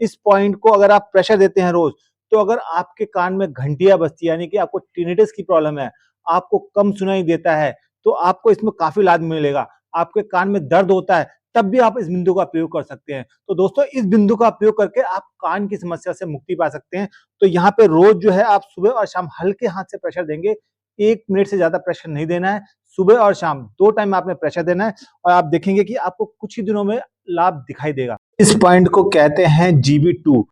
इस पॉइंट को अगर आप प्रेशर देते हैं रोज, तो अगर आपके कान में घंटियां बजती है, यानी कि आपको टिनिटस की प्रॉब्लम है, आपको कम सुनाई देता है, तो आपको इसमें काफी लाभ मिलेगा। आपके कान में दर्द होता है, तब भी आप इस बिंदु का प्रयोग कर सकते हैं। तो दोस्तों, इस बिंदु का प्रयोग करके आप कान की समस्या से मुक्ति पा सकते हैं। तो यहाँ पे रोज जो है आप सुबह और शाम हल्के हाथ से प्रेशर देंगे। 1 मिनट से ज्यादा प्रेशर नहीं देना है। सुबह और शाम 2 टाइम आपने प्रेशर देना है, और आप देखेंगे कि आपको कुछ ही दिनों में लाभ दिखाई देगा। इस पॉइंट को कहते हैं GB2।